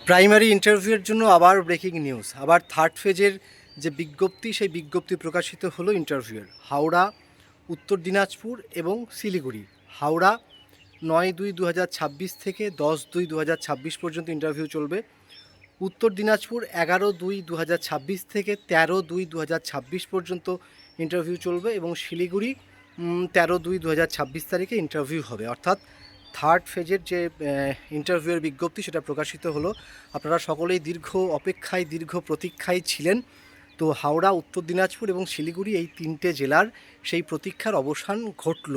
Primary ইন্টারভিউয়ের জন্য আবার ব্রেকিং নিউজ, আবার থার্ড ফেজের যে বিজ্ঞপ্তি সেই বিজ্ঞপ্তি প্রকাশিত হলো ইন্টারভিউয়ের। হাওড়া, উত্তর দিনাজপুর এবং শিলিগুড়ি। হাওড়া 9/2/2026 থেকে 10/2/2026 পর্যন্ত ইন্টারভিউ চলবে। উত্তর দিনাজপুর 11/2/2026 থেকে 13/2/2026 পর্যন্ত ইন্টারভিউ চলবে এবং শিলিগুড়ি 13/2/2026 তারিখে ইন্টারভিউ হবে। অর্থাৎ থার্ড ফেজের যে ইন্টারভিউয়ের বিজ্ঞপ্তি সেটা প্রকাশিত হলো। আপনারা সকলেই দীর্ঘ অপেক্ষায়, দীর্ঘ প্রতীক্ষায় ছিলেন। তো হাওড়া, উত্তর দিনাজপুর এবং শিলিগুড়ি এই তিনটে জেলার সেই প্রতীক্ষার অবসান ঘটল।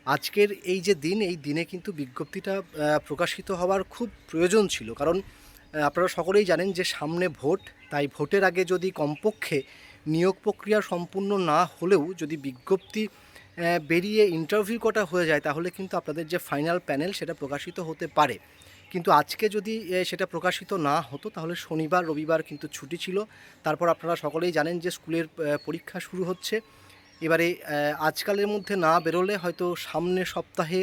আজকের এই যে দিন, এই দিনে কিন্তু বিজ্ঞপ্তিটা প্রকাশিত হওয়ার খুব প্রয়োজন ছিল। কারণ আপনারা সকলেই জানেন যে সামনে ভোট, তাই ভোটের আগে যদি কমপক্ষে নিয়োগ প্রক্রিয়া সম্পূর্ণ না হলেও যদি বিজ্ঞপ্তি বেরিয়ে ইন্টারভিউ কটা হয়ে যায়, তাহলে কিন্তু আপনাদের যে ফাইনাল প্যানেল সেটা প্রকাশিত হতে পারে। কিন্তু আজকে যদি সেটা প্রকাশিত না হতো, তাহলে শনিবার রবিবার কিন্তু ছুটি ছিল। তারপর আপনারা সকলেই জানেন যে স্কুলের পরীক্ষা শুরু হচ্ছে। এবারে আজকালের মধ্যে না বেরোলে হয়তো সামনের সপ্তাহে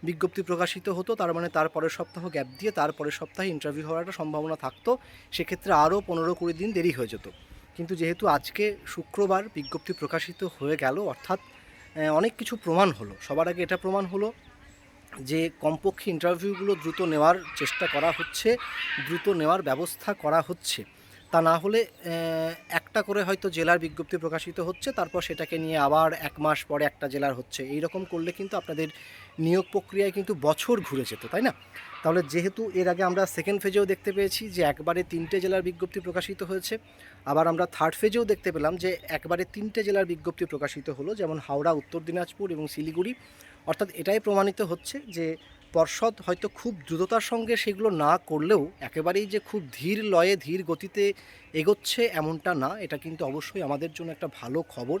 বিজ্ঞপ্তি প্রকাশিত হতো, তার মানে তার পরের সপ্তাহ গ্যাপ দিয়ে তার পরের সপ্তাহে ইন্টারভিউ হওয়ার একটা সম্ভাবনা থাকতো। সেক্ষেত্রে আরও 15-20 দিন দেরি হয়ে যেত। কিন্তু যেহেতু আজকে শুক্রবার বিজ্ঞপ্তি প্রকাশিত হয়ে গেল, অর্থাৎ অনেক কিছু প্রমাণ হলো। সবার আগে এটা প্রমাণ হলো যে কমপক্ষে ইন্টারভিউগুলো দ্রুত নেওয়ার চেষ্টা করা হচ্ছে, দ্রুত নেওয়ার ব্যবস্থা করা হচ্ছে। তা না হলে একটা করে হয়তো জেলার বিজ্ঞপ্তি প্রকাশিত হচ্ছে, তারপর সেটাকে নিয়ে আবার 1 মাস পরে একটা জেলার হচ্ছে। এই রকম করলে কিন্তু আপনাদের নিয়োগ প্রক্রিয়ায় কিন্তু বছর ঘুরে যেত, তাই না? তাহলে যেহেতু এর আগে আমরা সেকেন্ড ফেজেও দেখতে পেয়েছি যে একবারে 3টে জেলার বিজ্ঞপ্তি প্রকাশিত হয়েছে, আবার আমরা থার্ড ফেজেও দেখতে পেলাম যে একবারে 3টে জেলার বিজ্ঞপ্তি প্রকাশিত হলো, যেমন হাওড়া, উত্তর দিনাজপুর এবং শিলিগুড়ি। অর্থাৎ এটাই প্রমাণিত হচ্ছে যে পর্ষদ হয়তো খুব দ্রুততার সঙ্গে সেগুলো না করলেও একেবারেই যে খুব ধীর লয়ে ধীর গতিতে এগোচ্ছে এমনটা না। এটা কিন্তু অবশ্যই আমাদের জন্য একটা ভালো খবর।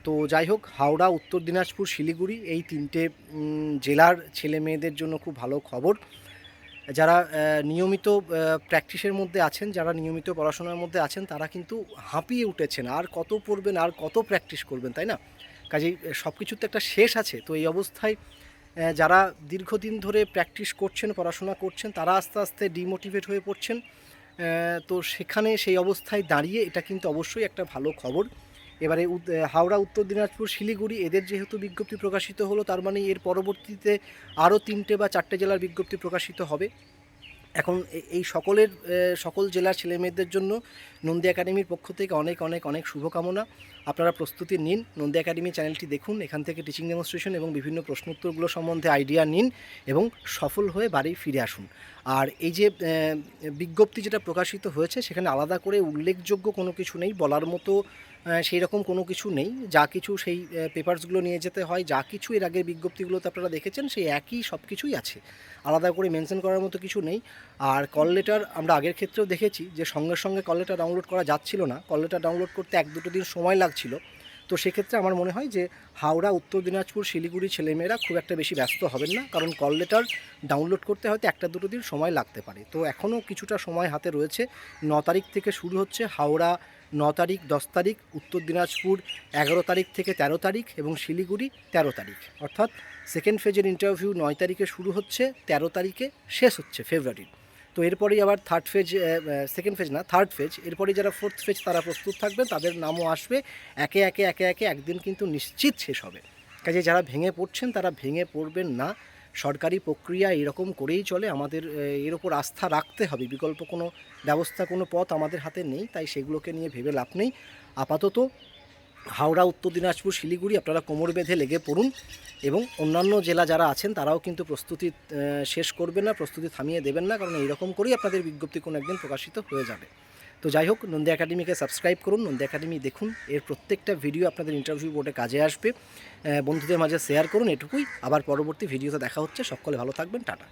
তো যাই হোক, হাওড়া, উত্তর দিনাজপুর, শিলিগুড়ি এই 3টে জেলার ছেলে মেয়েদের জন্য খুব ভালো খবর। যারা নিয়মিত প্র্যাকটিসের মধ্যে আছেন, যারা নিয়মিত পড়াশোনার মধ্যে আছেন, তারা কিন্তু হাঁপিয়ে উঠেছেন। আর কত পড়বেন, আর কত প্র্যাকটিস করবেন, তাই না? কাজেই সব কিছুর তো একটা শেষ আছে। তো এই অবস্থায় যারা দীর্ঘদিন ধরে প্র্যাকটিস করছেন, পড়াশোনা করছেন, তারা আস্তে আস্তে ডিমোটিভেট হয়ে পড়ছেন। তো সেখানে সেই অবস্থায় দাঁড়িয়ে এটা কিন্তু অবশ্যই একটা ভালো খবর। এবারে হাওড়া, উত্তর দিনাজপুর, শিলিগুড়ি এদের যেহেতু বিজ্ঞপ্তি প্রকাশিত হলো, তার মানে এর পরবর্তীতে আরও 3টে বা 4টে জেলার বিজ্ঞপ্তি প্রকাশিত হবে। এখন এই সকল জেলার ছেলেমেয়েদের জন্য নন্দী একাডেমির পক্ষ থেকে অনেক অনেক অনেক শুভকামনা। আপনারা প্রস্তুতি নিন, নন্দী একাডেমি চ্যানেলটি দেখুন, এখান থেকে টিচিং ডেমনস্ট্রেশন এবং বিভিন্ন প্রশ্নোত্তরগুলো সম্বন্ধে আইডিয়া নিন এবং সফল হয়ে বাড়ি ফিরে আসুন। আর এই যে বিজ্ঞপ্তি যেটা প্রকাশিত হয়েছে, সেখানে আলাদা করে উল্লেখযোগ্য কোনো কিছু নেই, বলার মতো সেই রকম কোনো কিছু নেই। যা কিছু সেই পেপারসগুলো নিয়ে যেতে হয়, যা কিছু এর আগের বিজ্ঞপ্তিগুলোতে আপনারা দেখেছেন, সেই একই সব কিছুই আছে, আলাদা করে মেনশন করার মতো কিছু নেই। আর কল লেটার আমরা আগের ক্ষেত্রেও দেখেছি যে সঙ্গে সঙ্গে কল লেটার ডাউনলোড করা যাচ্ছিল না, কল লেটার ডাউনলোড করতে 1-2 দিন সময় লাগছিল। তো সেক্ষেত্রে আমার মনে হয় যে হাওড়া, উত্তর দিনাজপুর, শিলিগুড়ি ছেলেমেয়েরা খুব একটা বেশি ব্যস্ত হবেন না, কারণ কল লেটার ডাউনলোড করতে হয়তো 1-2 দিন সময় লাগতে পারে। তো এখনও কিছুটা সময় হাতে রয়েছে। 9 তারিখ থেকে শুরু হচ্ছে হাওড়া, 9 তারিখ, 10 তারিখ, উত্তর দিনাজপুর 11 তারিখ থেকে 13 তারিখ এবং শিলিগুড়ি 13 তারিখ। অর্থাৎ সেকেন্ড ফেজের ইন্টারভিউ 9 তারিখে শুরু হচ্ছে, 13 তারিখে শেষ হচ্ছে ফেব্রুয়ারির। তো এরপরেই আবার থার্ড ফেজ, সেকেন্ড ফেজ না, থার্ড ফেজ। এরপরে যারা ফোর্থ ফেজ তারা প্রস্তুত থাকবেন, তাদের নামও আসবে। একে একে একদিন কিন্তু নিশ্চিত শেষ হবে। কাজে যারা ভেঙে পড়ছেন তারা ভেঙে পড়বেন না। সরকারি প্রক্রিয়া এরকম করেই চলে, আমাদের এর ওপর আস্থা রাখতে হবে। বিকল্প কোনো ব্যবস্থা, কোনো পথ আমাদের হাতে নেই, তাই সেগুলোকে নিয়ে ভেবে লাভ নেই। আপাতত হাওড়া, উত্তর দিনাজপুর, শিলিগুড়ি আপনারা কোমর বেঁধে লেগে পড়ুন এবং অন্যান্য জেলা যারা আছেন তারাও কিন্তু প্রস্তুতি শেষ করবেন না, প্রস্তুতি থামিয়ে দেবেন না, কারণ এইরকম করেই আপনাদের বিজ্ঞপ্তি কোনো একদিন প্রকাশিত হয়ে যাবে। তো যাই হোক, নন্দী একাডেমিকে সাবস্ক্রাইব করুন, নন্দী একাডেমি দেখুন, এর প্রত্যেকটা ভিডিও আপনাদের ইন্টারভিউ বোর্ডে কাজে আসবে। বন্ধুদের মাঝে শেয়ার করুন, এটুকুই। আবার পরবর্তী ভিডিওতে দেখা হচ্ছে। সকলে ভালো থাকবেন, টাটা।